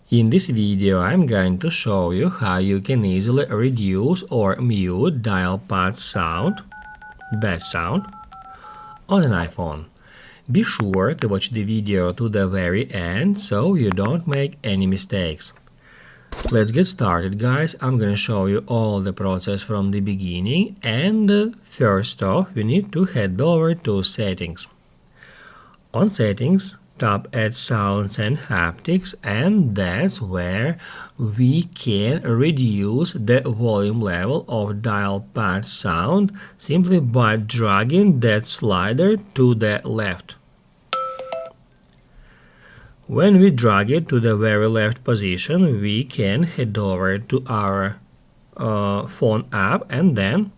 In this video, I'm going to show you how you can easily reduce or mute dial pad sound, that sound, on an iPhone. Be sure to watch the video to the very end so you don't make any mistakes. Let's get started, guys. I'm gonna show you all the process from the beginning, and first off, we need to head over to Settings. On Settings, tap Add Sounds and Haptics, and that's where we can reduce the volume level of dial pad sound simply by dragging that slider to the left. When we drag it to the very left position, we can head over to our phone app, and then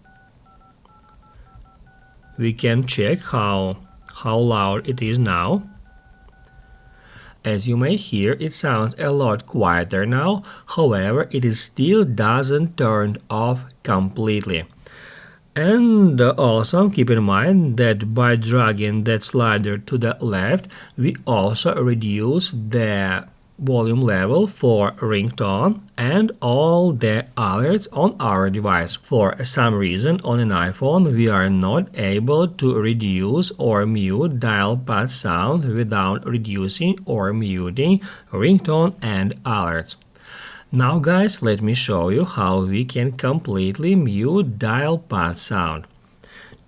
we can check how loud it is now. As you may hear, it sounds a lot quieter now, however, it is still doesn't turn off completely. And also keep in mind that by dragging that slider to the left, we also reduce the volume level for ringtone and all the alerts on our device. For some reason on an iPhone we are not able to reduce or mute dial pad sound without reducing or muting ringtone and alerts. Now guys, let me show you how we can completely mute dial pad sound.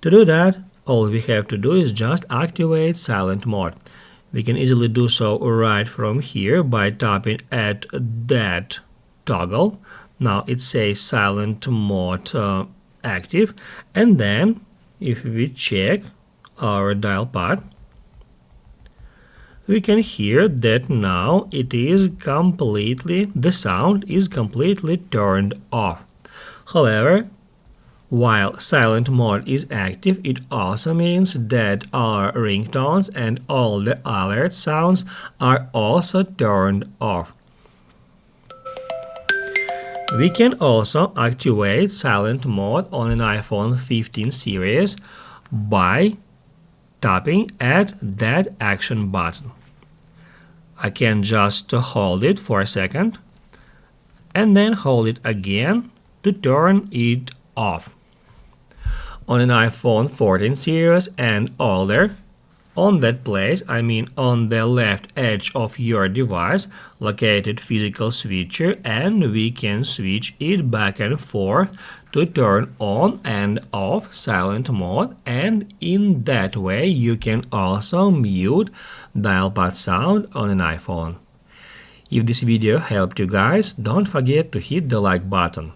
To do that, all we have to do is just activate silent mode. We can easily do so right from here by tapping at that toggle. Now it says silent mode active, and then if we check our dial pad, we can hear that now the sound is completely turned off. However, while silent mode is active, it also means that our ringtones and all the alert sounds are also turned off. We can also activate silent mode on an iPhone 15 series by tapping at that action button. I can just hold it for a second and then hold it again to turn it off. On an iPhone 14 series and older, on that place, I mean on the left edge of your device, located physical switcher, and we can switch it back and forth to turn on and off silent mode, and in that way you can also mute dial pad sound on an iPhone. If this video helped you guys, don't forget to hit the like button.